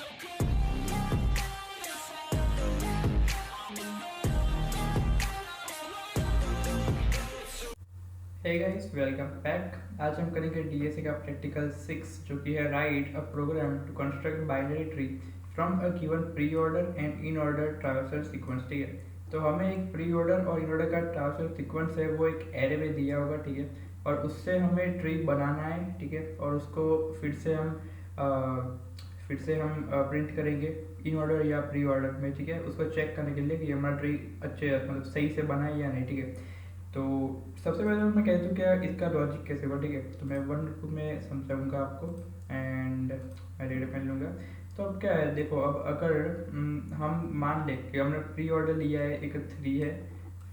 Hey guys, welcome back. आज हम करेंगे डीएसए का प्रैक्टिकल 6 जो कि है write a program to construct binary tree from a given preorder and inorder traversal sequence. ठीक है, तो हमें एक प्री ऑर्डर और इन ऑर्डर का ट्रावर्सल सीक्वेंस है वो एक एरे में दिया होगा। ठीक है, और उससे हमें ट्री बनाना है। ठीक है, और उसको फिर से हम प्रिंट करेंगे इन ऑर्डर या प्री ऑर्डर में। ठीक है, उसको चेक करने के लिए कि हमारा ट्री अच्छे मतलब सही से बना है या नहीं। ठीक है, तो सबसे पहले मैं कहता हूँ क्या इसका लॉजिक कैसे होगा। ठीक है, तो मैं वन टू में समझाऊंगा आपको एंड मैं रेड पेन लूँगा। तो अब क्या है, देखो अब अगर हम मान लें कि हमने प्री ऑर्डर लिया है, एक 3 है,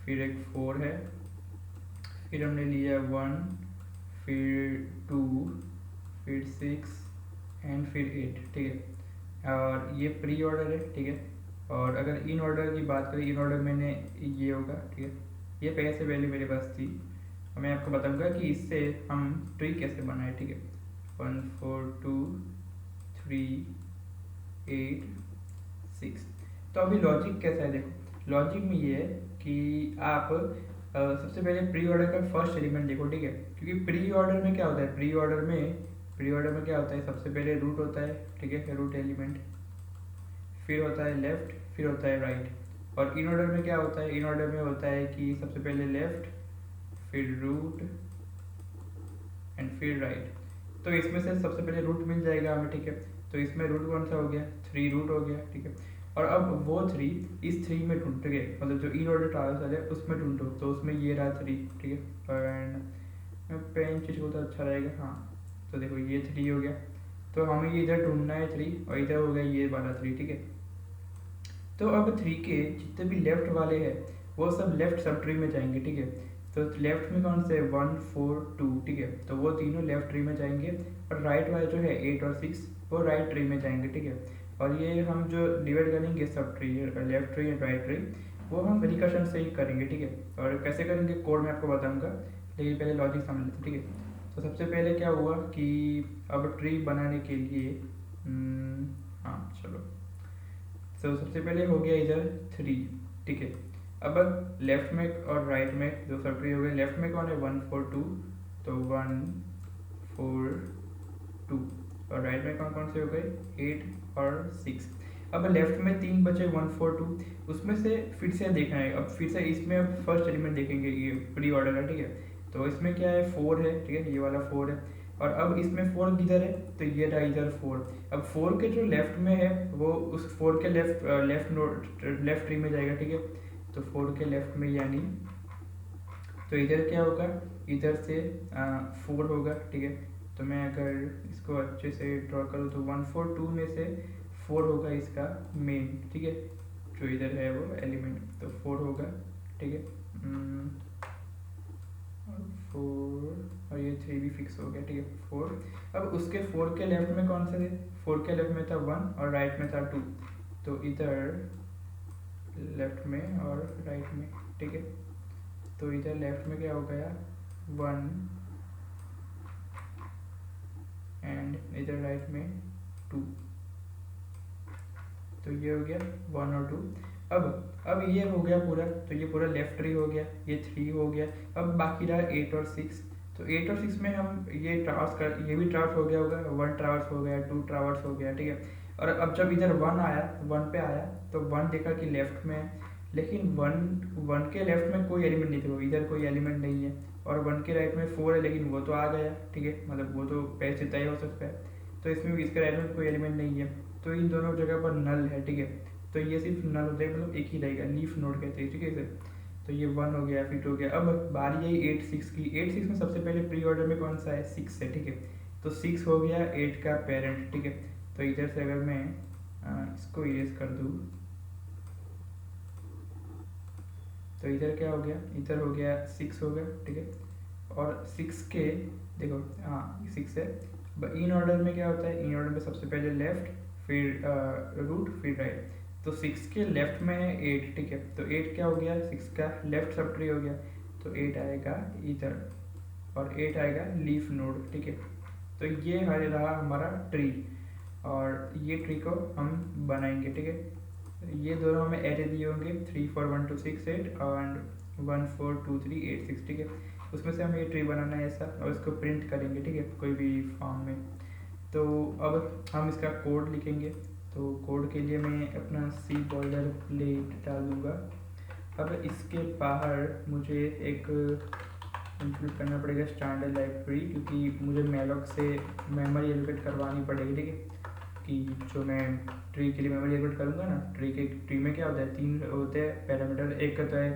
फिर एक 4 है, फिर हमने लिया 1, फिर 2, फिर 6 एंड फिर 8। ठीक है, और ये प्री ऑर्डर है। ठीक है, और अगर इन ऑर्डर की बात करें, इन ऑर्डर मैंने ये होगा। ठीक है, ये पहले से वैल्यू मेरे पास थी और मैं आपको बताऊंगा कि इससे हम ट्री कैसे बनाए। ठीक है, 1 4 2 3 8 6। तो अभी लॉजिक कैसा है, देखो लॉजिक में ये है कि आप सबसे पहले प्री ऑर्डर का फर्स्ट एलिमेंट देखो। ठीक है, क्योंकि प्री ऑर्डर में क्या होता है, प्री ऑर्डर में क्या होता है, सबसे पहले रूट होता है। ठीक है, रूट एलिमेंट, फिर होता है लेफ्ट, फिर होता है राइट। और इन ऑर्डर में क्या होता है, इन ऑर्डर में होता है कि सबसे पहले लेफ्ट, फिर रूट एंड फिर राइट। तो इसमें से सबसे पहले रूट मिल जाएगा हमें। ठीक है, तो इसमें रूट कौन सा हो गया, 3 रूट हो गया। ठीक है, और अब वो 3 इस 3 में ढूंढ गए, मतलब जो इन ऑर्डर ट्रांसफर है उसमें ढूंढो, तो उसमें ये रहा 3। ठीक है, एंड पेन चीज को तो अच्छा रहेगा। हाँ, तो देखो ये 3 हो गया, तो हमें ये इधर ढूंढना है 3 और इधर हो गया ये वाला 3। ठीक है, तो अब 3 के जितने भी लेफ्ट वाले हैं वो सब लेफ्ट सब ट्री में जाएंगे। ठीक है, तो लेफ्ट में कौन से 1 4 2। ठीक है, तो वो तीनों लेफ्ट ट्री में जाएंगे, और राइट वाले जो है 8 और 6 वो राइट ट्री में जाएंगे। ठीक है, और ये हम जो डिवाइड करेंगे sub tree, left tree and right tree, वो हम रिकर्शन से ही करेंगे। ठीक है, और कैसे करेंगे कोड में आपको बताऊंगा, लेकिन पहले लॉजिक समझ लेते। ठीक है, तो सबसे पहले क्या हुआ कि अब ट्री बनाने के लिए हाँ चलो, तो सबसे पहले हो गया इधर 3। ठीक है, अब लेफ्ट में और राइट में दो सब ट्री हो गए। लेफ्ट में कौन है 1 4 2, तो 1 4 2, और राइट में कौन कौन से हो गए 8 और 6। अब लेफ्ट में 3 बचे 1 4 2, उसमें से फिर से देखना है। अब फिर से इसमें अब फर्स्ट एलिमेंट देखेंगे, ये प्री ऑर्डर है। ठीक है, तो इसमें क्या है 4 है। ठीक है, ये वाला 4 है, और अब इसमें 4 किधर है, तो ये रहा इधर 4। अब 4 के जो लेफ्ट में है वो उस 4 के लेफ्ट ट्री में जाएगा। ठीक है, तो 4 के लेफ्ट में यानी, तो इधर क्या होगा, इधर से 4 होगा। ठीक है, तो मैं अगर इसको अच्छे से ड्रॉ करूँ तो 1 4 2 में से 4 होगा इसका मेन। ठीक है, जो इधर है वो एलिमेंट, तो 4 होगा। ठीक है, और 4 और ये 3 भी फिक्स हो गया। ठीक है, 4। अब उसके 4 के लेफ्ट में कौन से थे, 4 के लेफ्ट में था 1 और राइट में था 2, तो इधर लेफ्ट में और राइट में। ठीक है, तो इधर लेफ्ट में क्या हो गया 1 एंड इधर राइट में 2, तो ये हो गया 1 और 2। अब ये हो गया पूरा, तो ये पूरा लेफ्ट ट्री हो गया, ये 3 हो गया। अब बाकी रहा 8 और 6, तो 8 और 6 में हम ये ट्रावर्स कर, ये भी ट्रावर्स हो गया होगा, 1 ट्रावर्स हो गया, 2 ट्रावर्स हो गया। ठीक है, और अब जब इधर 1 आया, 1 पे आया, तो 1 देखा कि लेफ्ट में है, लेकिन 1 के लेफ्ट में कोई एलिमेंट नहीं था, इधर कोई एलिमेंट नहीं है। और 1 के राइट में 4 है, लेकिन वो तो आ गया। ठीक है, मतलब वो तो पहले से तय हो सकता है, तो इसमें भी इसके राइट में कोई एलिमेंट नहीं है, तो इन दोनों जगह पर नल है। ठीक है, तो ये सिर्फ नल हो जाएगा, मतलब एक ही रहेगा, लीफ नोड कहते हैं। ठीक है इसे, तो ये 1 हो गया, फिर 2 हो गया। अब बारी आई 8 6 की। 8 6 में सबसे पहले प्री ऑर्डर में कौन सा है 6 है। ठीक है, तो 6 हो गया 8 का पेरेंट। ठीक है, तो इधर से अगर मैं इसको इरेज कर दूँ, तो इधर क्या हो गया, इधर हो गया 6 हो गया। ठीक है, और 6 के देखो, हाँ 6 है। इन ऑर्डर में क्या होता है, इन ऑर्डर में सबसे पहले लेफ्ट, फिर रूट, फिर राइट। तो 6 के लेफ्ट में है 8। ठीक है, तो 8 क्या हो गया 6 का लेफ्ट सब ट्री हो गया, तो 8 आएगा इधर, और 8 आएगा लीफ नोड। ठीक है, तो ये रहा हमारा ट्री। और ये ट्री को हम बनाएंगे, ठीक है। ये दोनों हमें एरे दिए होंगे 3 4 1 2 6 8 एंड 1 4 2 3 8 6, ठीक है। उसमें से हमें ये ट्री बनाना है ऐसा, और इसको प्रिंट करेंगे, ठीक है, कोई भी फॉर्म में। तो अब हम इसका कोड लिखेंगे। तो कोड के लिए मैं अपना सी बॉर्डर प्लेट डाल दूँगा। अब इसके बाहर मुझे एक इंक्लूड करना पड़ेगा स्टैंडर्ड लाइब्रेरी, क्योंकि मुझे मेलॉक से मेमोरी एलोकेट करवानी पड़ेगी, ठीक है। कि जो मैं ट्री के लिए मेमोरी एलोकेट करूँगा ना, ट्री में क्या होता है, 3 होते हैं पैरामीटर। एक होता है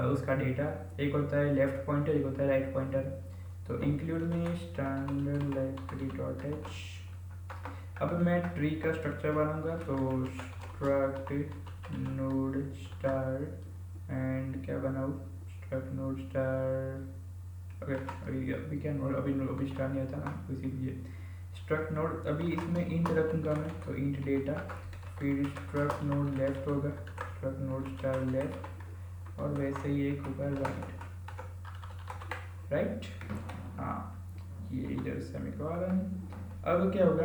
उसका डेटा, एक होता है लेफ्ट पॉइंटर, एक होता है राइट पॉइंटर। तो इंक्लूड में स्टैंडर्ड लाइब्रेरी डॉट एच। अब मैं ट्री का स्ट्रक्चर बनाऊंगा, तो स्ट्रक्ट नोड स्टार एंड क्या बनाऊँ, स्ट्रक्ट नोड स्टार। ओके, अभी क्या नोड, अभी स्टार नहीं आता ना, तो इसीलिए स्ट्रक्ट नोड। अभी इसमें इंट रखूँगा मैं, तो इंट डेटा, फिर स्ट्रक्ट नोड लेफ्ट होगा, स्ट्रक्ट नोड स्टार लेफ्ट, और वैसे ही एक होगा राइट। हाँ, ये इधर सेमीकोलन। अब क्या होगा,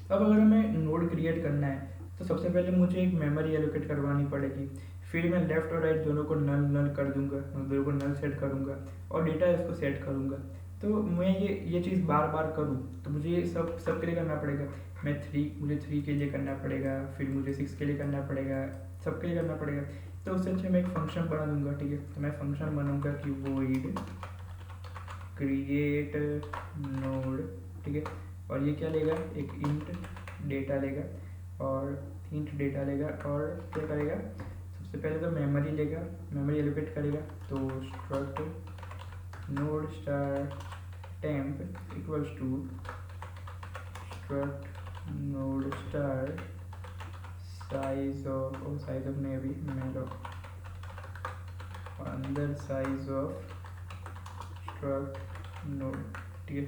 अब अगर हमें नोड क्रिएट करना है तो सबसे पहले मुझे एक मेमोरी एलोकेट करवानी पड़ेगी। फिर मैं लेफ्ट और राइट दोनों को नल नल कर दूंगा, दोनों को नल सेट करूंगा, और डेटा इसको सेट करूंगा। तो मैं ये चीज़ बार बार करूँ तो मुझे ये सब के लिए करना पड़ेगा। मुझे 3 के लिए करना पड़ेगा, फिर मुझे 6 के लिए करना पड़ेगा, सबके लिए करना पड़ेगा। तो उससे अच्छा मैं एक फंक्शन बना दूंगा, ठीक है। तो मैं फंक्शन बनाऊंगा कि void क्रिएट नोड, ठीक है। और ये क्या लेगा, एक इंट डेटा लेगा, और इंट डेटा लेगा, और क्या करेगा, सबसे पहले तो मेमोरी लेगा, मेमोरी एलोकेट करेगा। तो struct node star temp equals to struct node star size of नहीं, अभी मेलोक अंदर साइज ऑफ स्ट्रक्ट नोड, ठीक है।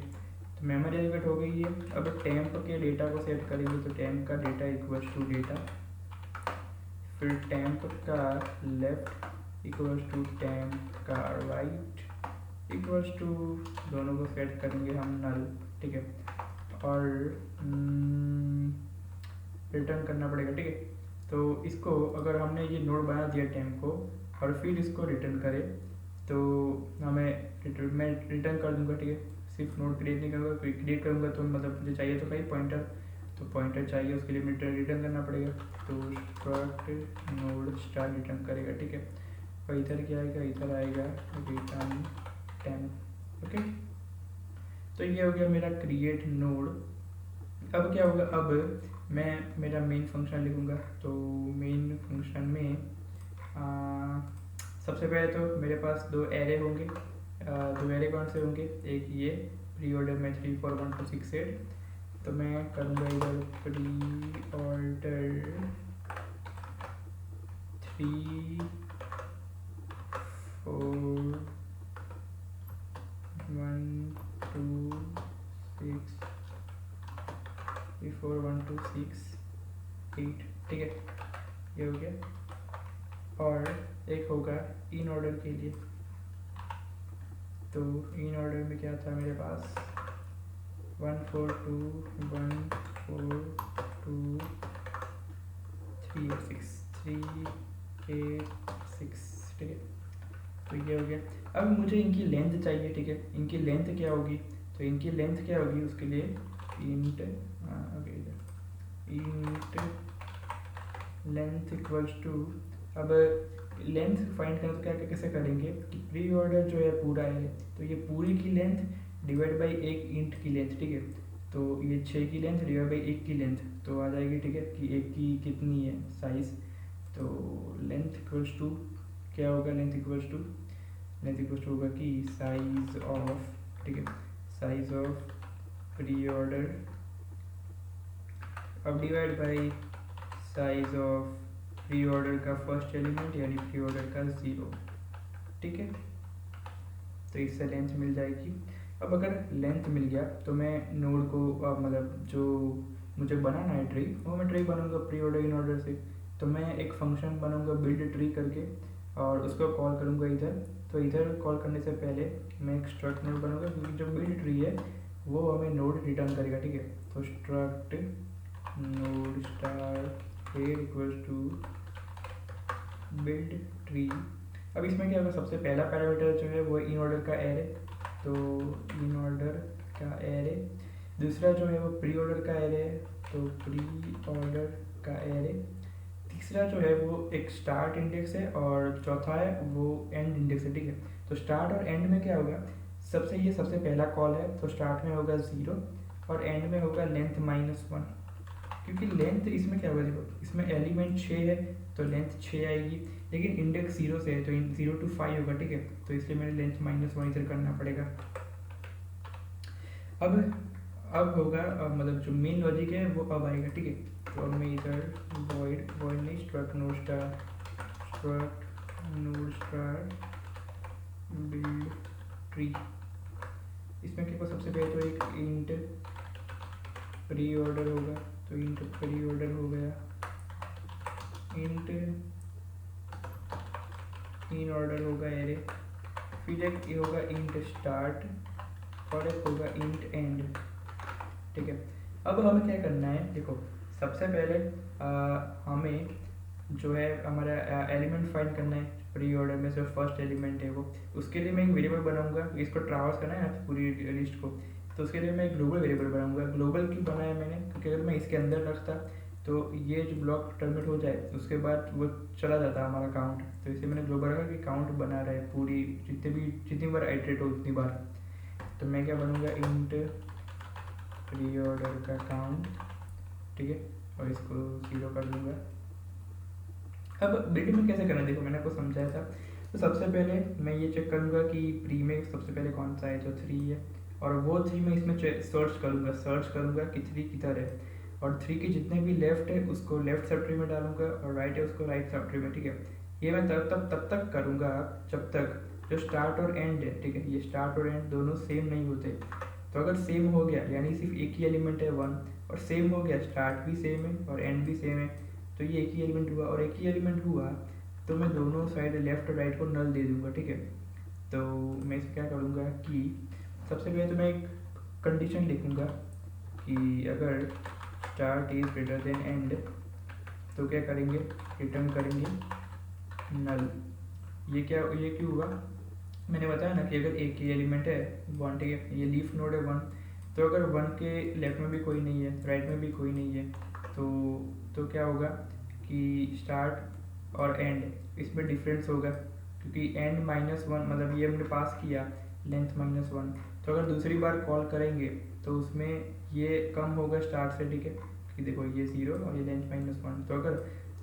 तो मेमोरी एलोकेट हो गई है। अब टेम्प के डेटा को सेट करेंगे, तो टेम्प का डेटा इक्वल्स टू डेटा, फिर टेम्प का लेफ्ट इक्वल्स टू टेम्प का राइट इक्वल्स टू, दोनों को सेट करेंगे हम नल, ठीक है। और रिटर्न करना पड़ेगा, ठीक है। तो इसको अगर हमने ये नोड बना दिया टेम्प को, और फिर इसको रिटर्न करें, तो मैं रिटर्न कर दूंगा, ठीक है। सिर्फ नोड क्रिएट नहीं करूँगा, क्रिएट करूँगा तो मतलब मुझे चाहिए तो भाई पॉइंटर, तो पॉइंटर चाहिए, उसके लिए मुझे रिटर्न करना पड़ेगा। तो स्ट्रक्ट नोड स्टार रिटर्न करेगा, ठीक है। और इधर क्या आएगा, इधर आएगा रिटर्न टेम्प, ओके। तो ये हो गया मेरा क्रिएट नोड। अब क्या होगा, अब मैं मेरा मेन फंक्शन लिखूँगा। तो मेन फंक्शन में सबसे पहले तो मेरे पास 2 एरे होंगे। 2 एरे कौन से होंगे, एक ये प्री ऑर्डर में 3 4 1 2 6 8। तो मैं करूँगा इधर प्री ऑर्डर 3 4 1 2 6 3 4 1 2 6 8, ठीक है, ये हो गया। और एक होगा इन ऑर्डर के लिए। तो इन ऑर्डर में क्या था मेरे पास, 1 4 2 1 4 2 3 6 3 8 6, ठीक है। तो ये हो गया। अब मुझे इनकी लेंथ चाहिए, ठीक है। इनकी लेंथ क्या होगी, तो इनकी लेंथ क्या होगी, उसके लिए int int length equals to, अब लेंथ फाइंड करना तो क्या कैसे करेंगे कि प्री ऑर्डर जो है पूरा है, तो ये पूरी की लेंथ डिवाइड बाई एक इंट की लेंथ, ठीक है। तो ये 6 की लेंथ डिवाइड बाई 1 की लेंथ तो आ जाएगी, ठीक है, कि 1 की कितनी है साइज। तो लेंथ इक्वल्स टू क्या होगा, लेंथ इक्वल्स टू होगा कि साइज ऑफ, ठीक है, साइज ऑफ प्री ऑर्डर, अब divide by size of pre order का फर्स्ट एलिमेंट यानी प्री ऑर्डर का 0, ठीक है। तो इससे लेंथ मिल जाएगी। अब अगर लेंथ मिल गया तो मैं नोड को मतलब जो मुझे बनाना है ट्री, वो मैं ट्री बनाऊंगा प्री ऑर्डर इन ऑर्डर से। तो मैं एक फंक्शन बनाऊंगा बिल्ड ट्री करके, और उसको कॉल करूंगा इधर। तो इधर कॉल करने से पहले मैं एक स्ट्रक्ट नोड बनाऊंगा, क्योंकि जो बिल्ड ट्री है वो हमें नोड रिटर्न करेगा, ठीक है। तो struct node star head equals to build tree. अब इसमें क्या होगा, सबसे पहला पैरामीटर जो है वो इन ऑर्डर का एरे, तो इन ऑर्डर का एरे। दूसरा जो है वो प्री ऑर्डर का एरे है, तो प्री ऑर्डर का एरे। तीसरा जो है वो एक स्टार्ट इंडेक्स है और चौथा है वो एंड इंडेक्स है, ठीक है। तो स्टार्ट और एंड में क्या होगा, ये सबसे पहला कॉल है, तो स्टार्ट में होगा 0 और एंड में होगा लेंथ -1, क्योंकि लेंथ इसमें क्या होगा, देखो इसमें एलिमेंट 6 है तो लेंथ 6 आएगी, लेकिन इंडेक्स 0 से है तो 0 to 5 होगा, ठीक है। तो इसलिए मैंने लेंथ -1 इधर करना पड़ेगा। अब होगा मतलब जो मेन लॉजिक है वो अब आएगा, ठीक है। तो अब मैं इधर वॉइड नहीं, struct node star build tree. इसमें क्या होगा, सबसे पहले तो एक इंट प्री ऑर्डर होगा, तो इंट प्री ऑर्डर हो गया, इंट इन ऑर्डर होगा एरे, फिर एक ये होगा इंट स्टार्ट और एक होगा इंट एंड, ठीक है। अब हमें क्या करना है, देखो सबसे पहले हमें जो है हमारा एलिमेंट फाइंड करना है प्री ऑर्डर में से फर्स्ट एलिमेंट है वो। उसके लिए मैं एक वेरिएबल बनाऊंगा, इसको ट्रावर्स करना है ना पूरी लिस्ट को, तो उसके लिए मैं एक ग्लोबल वेरिएबल बनाऊंगा। ग्लोबल क्यों बनाया मैंने, क्योंकि अगर मैं इसके अंदर रखता तो ये जो ब्लॉक टर्मिनेट हो जाए उसके बाद वो चला जाता हमारा काउंट, तो इसलिए मैंने ग्लोबल रखा कि काउंट बना रहे पूरी, जितनी बार आइटरेट हो उतनी बार। तो मैं क्या बनूंगा, इंट प्री ऑर्डर का काउंट, ठीक है, और इसको 0 कर दूंगा। अब बिल्ड में कैसे करना है, देखो मैंने आपको समझाया था। तो सबसे पहले मैं ये चेक करूंगा कि प्री में सबसे पहले कौन सा है, जो 3 है, और वो 3 मैं इसमें सर्च करूंगा कि 3 किधर है, और 3 के जितने भी लेफ्ट है उसको लेफ्ट सब ट्री में डालूंगा और राइट है उसको राइट सब ट्री में, ठीक है। ये मैं तब तक करूंगा जब तक जो स्टार्ट और एंड है, ठीक है, ये स्टार्ट और एंड दोनों सेम नहीं होते। तो अगर सेम हो गया यानी सिर्फ एक ही एलिमेंट है 1, और सेम हो गया स्टार्ट भी सेम है और एंड भी सेम है, तो ये एक ही एलिमेंट हुआ, और एक ही एलिमेंट हुआ तो मैं दोनों साइड लेफ्ट और राइट को नल दे दूंगा, ठीक है। तो मैं इसे क्या करूँगा कि सबसे पहले तो मैं एक कंडीशन लिखूँगा कि अगर start is greater than and तो क्या करेंगे, रिटर्न करेंगे नल। ये क्यों हुआ, मैंने बताया ना कि अगर एक ही एलिमेंट है 1, ठीक है, ये लीफ नोड है 1, तो अगर 1 के लेफ्ट में भी कोई नहीं है राइट में भी कोई नहीं है तो क्या होगा कि स्टार्ट और एंड इसमें डिफरेंस होगा, क्योंकि एंड -1 मतलब ये हमने पास किया लेंथ -1, तो अगर दूसरी बार कॉल करेंगे तो उसमें ये कम होगा स्टार्ट से, ठीक है, कि देखो ये 0 और ये लेंथ -1, तो अगर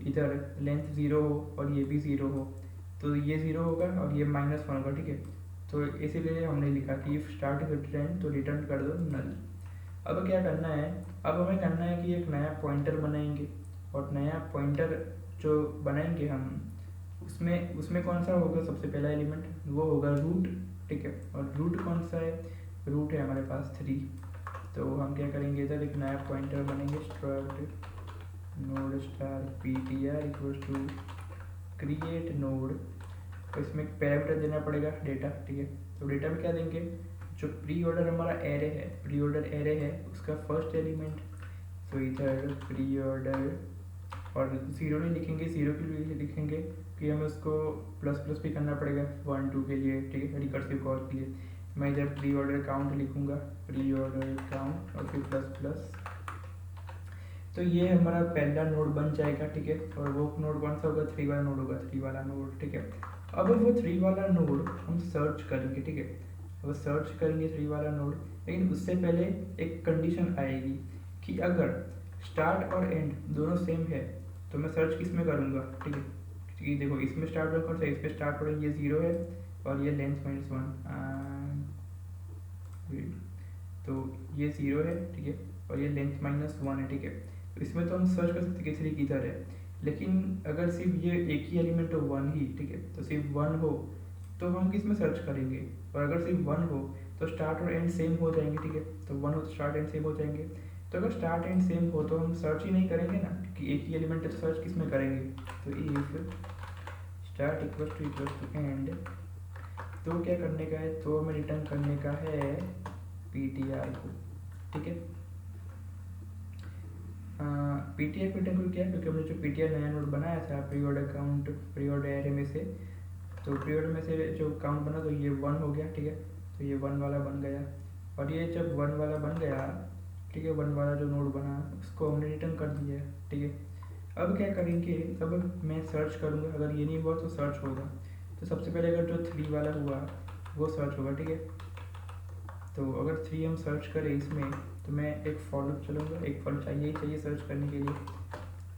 इधर लेंथ 0 हो और ये भी 0 हो तो ये 0 होगा और ये -1 होगा, ठीक है। तो इसीलिए हमने लिखा कि इफ स्टार्ट इज रिटर्न तो रिटर्न कर दो नल। अब क्या करना है, अब हमें करना है कि एक नया पॉइंटर बनाएंगे, और नया पॉइंटर जो बनाएंगे हम उसमें कौन सा होगा, सबसे पहला एलिमेंट वो होगा रूट, ठीक है। और रूट कौन सा है, रूट है हमारे पास 3, तो हम क्या करेंगे, इधर एक नया पॉइंटर बनेंगे, struct node star ptr equals to create node, तो इसमें एक पैरामीटर देना पड़ेगा डेटा, ठीक है। तो डेटा में क्या देंगे, जो प्री ऑर्डर हमारा एरे है उसका फर्स्ट एलिमेंट, तो इधर प्री ऑर्डर, और 0 नहीं लिखेंगे, 0 के लिए लिखेंगे कि हमें उसको ++ भी करना पड़ेगा 1 2 के लिए, ठीक है, रिकर्सिव कॉल के लिए। मैं इधर प्री ऑर्डर काउंट लिखूंगा, प्री ऑर्डर काउंट और फिर ++। तो ये हमारा पहला नोड बन जाएगा, ठीक है। और वो नोड कौन सा होगा, 3 वाला नोड होगा, 3 वाला नोड, ठीक है। अब वो 3 वाला नोड हम सर्च करेंगे, ठीक है। अब सर्च करेंगे 3 वाला नोड, लेकिन उससे पहले एक कंडीशन आएगी कि अगर स्टार्ट और एंड दोनों सेम है तो मैं सर्च किस में करूँगा, ठीक है। क्योंकि देखो इसमें स्टार्ट और कौन सा, इस पर स्टार्ट और ये 0 है और ये लेंथ -1, तो ये 0 है, ठीक है, और ये लेंथ -1 है, ठीक है। तो इसमें तो हम सर्च कर सकते हैं कि 3 किधर है, लेकिन अगर सिर्फ ये एक ही एलिमेंट हो 1 ही, ठीक है, तो सिर्फ 1 हो तो हम किस में सर्च करेंगे, और अगर सिर्फ 1 हो तो स्टार्ट और एंड सेम हो जाएंगे, ठीक है। तो 1 हो तो स्टार्ट एंड सेम हो जाएंगे, तो अगर स्टार्ट एंड सेम हो तो हम सर्च ही नहीं करेंगे ना, कि एक ही एलिमेंट है तो सर्च किस में करेंगे। तो if start equal to end, तो क्या करने का है, तो हमें रिटर्न करने का है ptr को, ठीक है। पी टी आर को इंक्लूड किया क्योंकि हमने जो पी टी आर नया नोड बनाया था pre order count pre order array में से, तो प्री ऑर्डर में से जो काउंट बना तो ये 1 हो गया, ठीक है। तो ये 1 वाला बन गया, और ये जब 1 वाला बन गया, ठीक है, 1 वाला जो नोड बना उसको हमने रिटर्न कर दिया, ठीक है। अब क्या करेंगे, अब मैं सर्च करूँगा, अगर ये नहीं हुआ तो सर्च होगा। तो सबसे पहले अगर जो 3 वाला हुआ वो सर्च होगा, ठीक है। तो अगर 3 हम सर्च करें इसमें, तो मैं एक फॉर लूप चलूँगा, एक फॉर चाहिए ही चाहिए सर्च करने के लिए।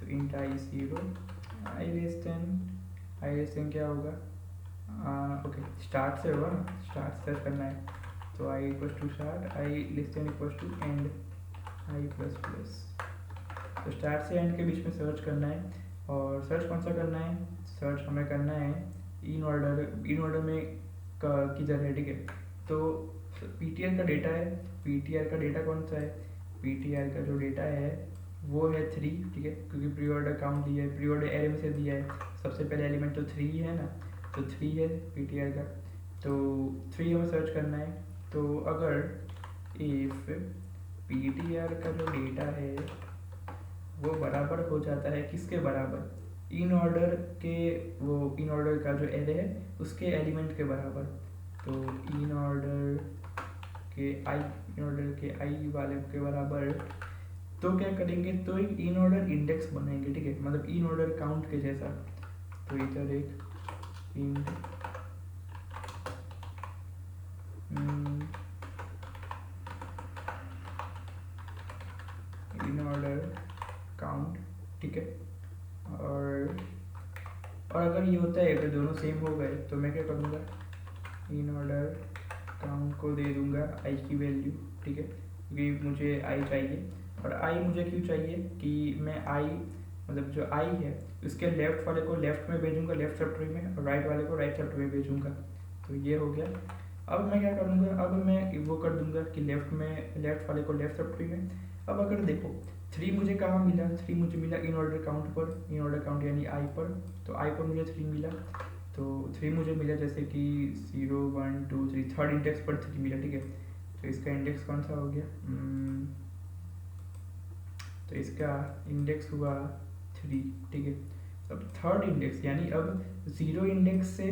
तो इंट आई 0 आई लेस देन क्या होगा, ओके स्टार्ट से होगा ना, स्टार्ट से सर्च करना है। तो I equal to start, I less than equal to end, I plus plus. तो स्टार्ट से एंड के बीच में सर्च करना है, और सर्च कौन सा करना है, सर्च हमें करना है इन ऑर्डर में किधर है, ठीक है। तो पीटीआर का डेटा है, पीटीआर का डेटा कौन सा है, पीटीआर का जो डेटा है वो है 3, ठीक है, क्योंकि प्री ऑर्डर काउंट दिया है, प्री ऑर्डर एरे में से दिया है, सबसे पहले एलिमेंट तो 3 है ना, तो 3 है पीटीआर का। तो 3 हमें सर्च करना है। तो अगर इफ पीटीआर का जो डेटा है वो बराबर हो जाता है किसके बराबर, इन ऑर्डर के, वो इन ऑर्डर का जो एरे है उसके एलिमेंट के बराबर। तो इन ऑर्डर के आई वाले के बराबर, तो क्या करेंगे, तो एक इन ऑर्डर इंडेक्स बनाएंगे, ठीक है, मतलब इन ऑर्डर काउंट के जैसा। तो इधर एक इंट इन ऑर्डर काउंट, ठीक है। और अगर ये होता है तो दोनों सेम हो गए, तो मैं क्या करूँगा, इन ऑर्डर काउंट को दे दूंगा आई की वैल्यू, ठीक है, क्योंकि मुझे आई चाहिए। और आई मुझे क्यों चाहिए कि मैं आई, मतलब जो आई है उसके लेफ्ट वाले को लेफ्ट में भेजूंगा, लेफ्ट सब ट्री में, और राइट वाले को राइट सब ट्री में भेजूंगा। तो ये हो गया। अब मैं क्या करूँगा, अब मैं वो कर दूंगा कि लेफ्ट वाले को लेफ्ट सब ट्री में। अब अगर देखो 3 मुझे कहाँ मिला, 3 मुझे मिला इन ऑर्डर काउंट पर, इन ऑर्डर काउंट यानी आई पर। तो आई पर मुझे 3 मिला, तो 3 मुझे मिला जैसे कि 0 1 2 3, थर्ड इंडेक्स पर 3 मिला, ठीक है। तो इसका इंडेक्स कौन सा हो गया, तो इसका इंडेक्स हुआ 3, ठीक है। अब थर्ड इंडेक्स यानी अब 0 इंडेक्स से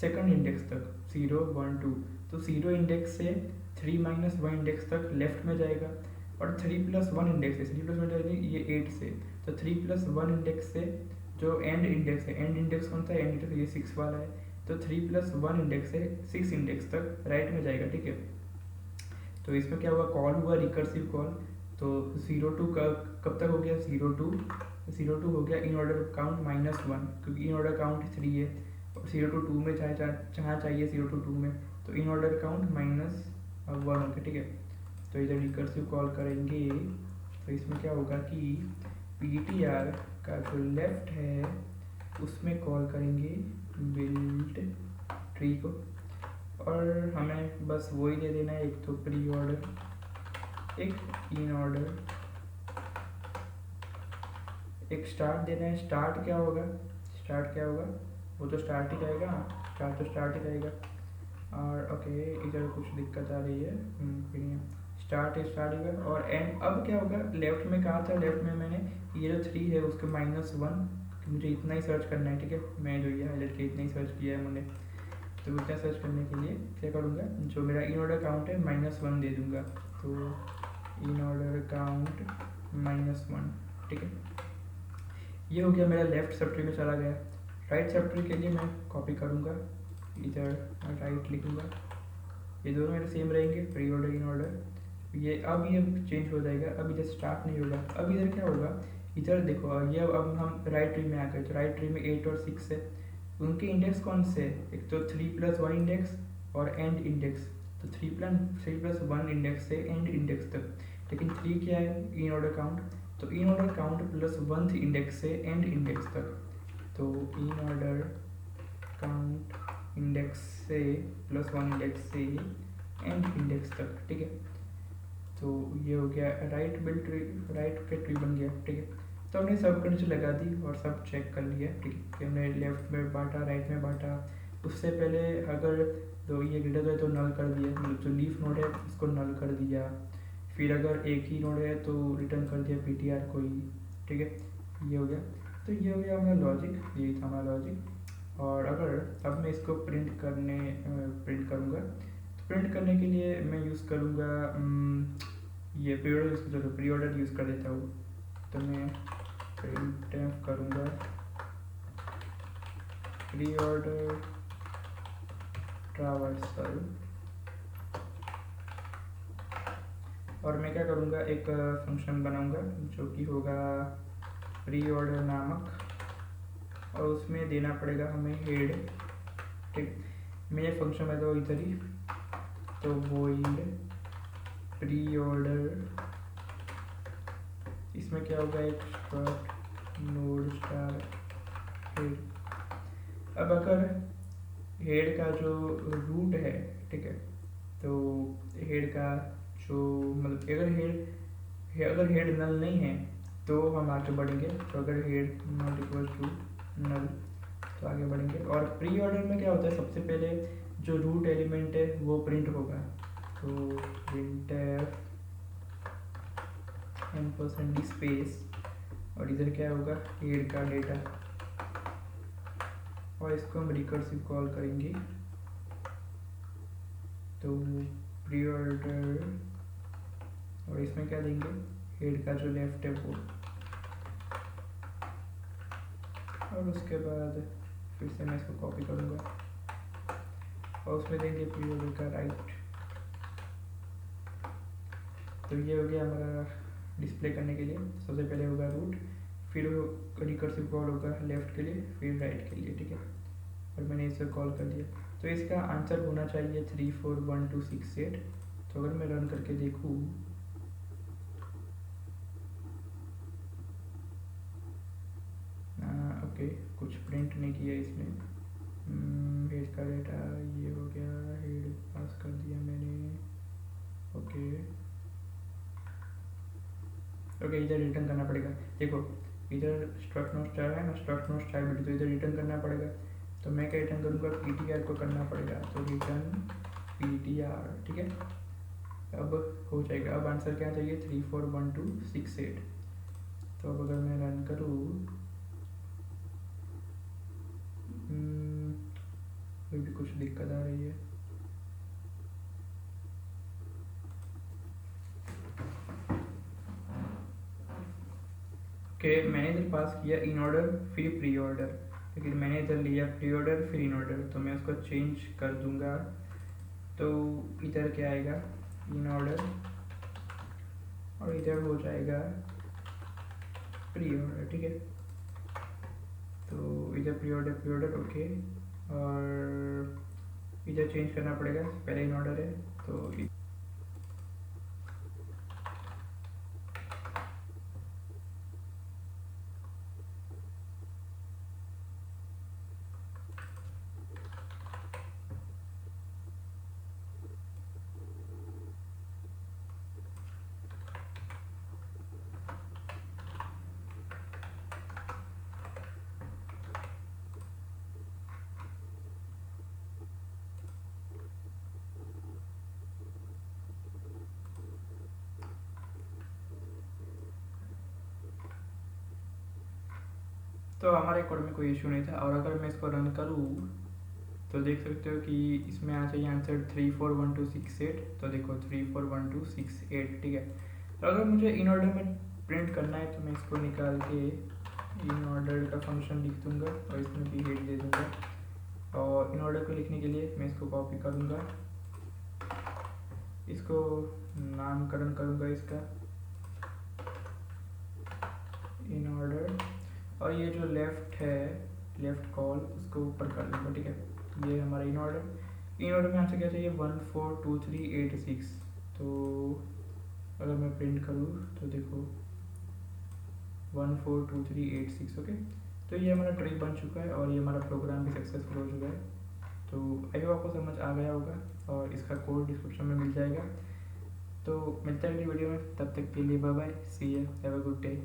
सेकंड इंडेक्स तक 0 1 2, तो 0 इंडेक्स से 3 माइनस 1 इंडेक्स तक लेफ्ट में जाएगा, और 3 प्लस 1 इंडेक्स है, 3 प्लस 1 जाएगी ये 8 से, तो 3 प्लस 1 इंडेक्स से जो एंड इंडेक्स है, एंड इंडेक्स कौन सा है, एंड इंडेक्स ये 6 वाला है, तो 3 प्लस 1 इंडेक्स से 6 इंडेक्स तक राइट में जाएगा, ठीक है। तो इसमें क्या हुआ, कॉल हुआ रिकर्सिव कॉल। तो 0 2 कब तक हो गया, 0 2 हो गया इन ऑर्डर काउंट -1, क्योंकि इन ऑर्डर काउंट 3 है, और 0 to 2 में जहाँ चाहिए 0 to 2 में, तो इन ऑर्डर काउंट -1 हो गया, ठीक है। तो इधर रिकर्सिव कॉल करेंगे, तो इसमें क्या होगा कि पीटीआर का जो लेफ्ट है उसमें कॉल करेंगे बिल्ड ट्री को, और हमें बस वही दे देना है, एक तो प्री ऑर्डर, एक इन ऑर्डर, एक स्टार्ट देना है। स्टार्ट क्या होगा, वो तो स्टार्ट ही जाएगा, स्टार्ट तो स्टार्ट ही जाएगा। और ओके इधर कुछ दिक्कत आ रही है, स्टार्ट होगा, और एंड अब क्या होगा, लेफ्ट में कहा था, लेफ्ट में मैंने ये जो 3 है उसके -1, मुझे इतना ही सर्च करना है, ठीक है। मैं जो ये हाईलाइट किया इतना ही सर्च किया है मैंने, तो इतना सर्च करने के लिए क्या करूँगा, जो मेरा इन ऑर्डर काउंट है -1 दे दूँगा। तो इन ऑर्डर काउंट -1, ठीक है। ये हो गया मेरा लेफ्ट सब ट्री में चला गया। राइट सब ट्री के लिए मैं कॉपी करूँगा, इधर राइट लिखूँगा, ये दोनों मेरे सेम रहेंगे, प्री ऑर्डर इन ऑर्डर। ये अब ये चेंज हो जाएगा, अब इधर स्टार्ट नहीं होगा। अब इधर क्या होगा, इधर देखो ये अब हम राइट ट्री में आ गए, तो राइट ट्री में 8 और 6 है, उनके इंडेक्स कौन से, एक तो 3 प्लस 1 इंडेक्स और एंड इंडेक्स। तो 3 प्लस 1 इंडेक्स से एंड इंडेक्स तक, लेकिन 3 क्या है, इन ऑर्डर काउंट, तो in order count plus 1th index से एंड इंडेक्स तक। तो इन ऑर्डर काउंट इंडेक्स से प्लस 1 इंडेक्स से एंड इंडेक्स तक, ठीक है। तो ये हो गया राइट बिल्ड ट्री, राइट का ट्री बन गया, ठीक है। तो हमने सब कंडीशन लगा दी और सब चेक कर लिया, ठीक है, कि हमने लेफ्ट में बांटा, राइट में बांटा। उससे पहले अगर तो ये ग्रेटर है तो नल कर दिया, मतलब जो लीफ नोड है उसको नल कर दिया। फिर अगर एक ही नोड है तो रिटर्न कर दिया ptr कोई, ठीक है, ये हो गया। तो ये हो गया हमारा लॉजिक, यही था हमारा लॉजिक। और अगर अब मैं इसको प्रिंट करूँगा, तो प्रिंट करने के लिए मैं यूज़ करूँगा ये प्री ऑर्डर यूज़ कर देता हूँ। तो मैं प्रिंट करूँगा प्री ऑर्डर ट्रावर्सल, और मैं क्या करूँगा, एक फंक्शन बनाऊँगा जो कि होगा प्री ऑर्डर नामक, और उसमें देना पड़ेगा हमें हेड, ठीक। मैं ये फंक्शन है तो इधर ही, तो वॉइड प्री ऑर्डर, इसमें क्या होगा, एक स्ट्रक्ट नोड स्टार हेड। अब अगर हेड का जो रूट है, ठीक है, तो हेड का जो मतलब अगर हेड नल नहीं है तो हम आगे बढ़ेंगे। तो अगर head not equal to null तो आगे बढ़ेंगे। और प्री ऑर्डर में क्या होता है, सबसे पहले जो रूट एलिमेंट है वो प्रिंट होगा। तो printf एम्परसेंड स्पेस, और इधर क्या होगा, हेड का डेटा, और इसको हम रिकर्सिव कॉल करेंगे। तो प्री ऑर्डर, और इसमें क्या देंगे, हेड का जो लेफ्ट है वो, और उसके बाद फिर से मैं इसको कॉपी करूँगा और उसमें देंगे प्री ऑर्डर का राइट। तो ये हो गया हमारा डिस्प्ले करने के लिए। सबसे पहले होगा रूट, फिर रिकर्सिव कॉल होगा लेफ्ट के लिए, फिर राइट के लिए, ठीक है। और मैंने इसे कॉल कर दिया। तो इसका आंसर होना चाहिए 341268। तो अगर मैं रन करके देखूँ, ओके, कुछ प्रिंट नहीं किया इसने। हेड का डेटा ये हो गया, हेड पास कर दिया मैंने, ओके ओके। इधर रिटर्न करना पड़ेगा, देखो इधर स्ट्रक्ट नो स्टार है ना, स्ट्रक्ट नो स्टार बिट, तो इधर रिटर्न करना पड़ेगा। तो मैं क्या रिटर्न करूँगा, ptr को करना पड़ेगा। तो रिटर्न ptr, ठीक है। अब हो जाएगा। अब आंसर क्या चाहिए, 341268। तो अब अगर मैं रन करूँ, कोई भी कुछ दिक्कत आ रही है, ओके। मैंने इधर पास किया इन ऑर्डर फिर प्री ऑर्डर, लेकिन मैंने इधर लिया प्री ऑर्डर फिर इन ऑर्डर। तो मैं उसको चेंज कर दूंगा। तो इधर क्या आएगा, इन ऑर्डर, और इधर हो जाएगा प्री ऑर्डर, ठीक है। तो इधर प्री ऑर्डर, ओके। और इधर चेंज करना पड़ेगा, पहले इन ऑर्डर है तो तो हमारे कोड में कोई इशू नहीं था। और अगर मैं इसको रन करूँ तो देख सकते हो कि इसमें आ चाहिए आंसर 341268। तो देखो 341268, ठीक है। तो अगर मुझे इन ऑर्डर में प्रिंट करना है तो मैं इसको निकाल के इन ऑर्डर का फंक्शन लिख दूंगा और इसमें भी हेड दे दूंगा। और इन ऑर्डर को लिखने के लिए मैं इसको कॉपी करूंगा, इसको नामकरण करूंगा इसका इन ऑर्डर, और ये जो लेफ्ट है, लेफ्ट कॉल, उसको ऊपर कर दूंगा, ठीक है। ये हमारा इन ऑर्डर में आंसर क्या चाहिए, 142386। तो अगर मैं प्रिंट करूँ तो देखो 142386, ओके। तो ये हमारा ट्री बन चुका है और ये हमारा प्रोग्राम भी सक्सेसफुल हो चुका है। तो आई होप आपको समझ आ गया होगा और इसका कोड डिस्क्रिप्शन में मिल जाएगा। तो मिलता है अगली वीडियो में, तब तक के लिए bye bye, see you, have a good day.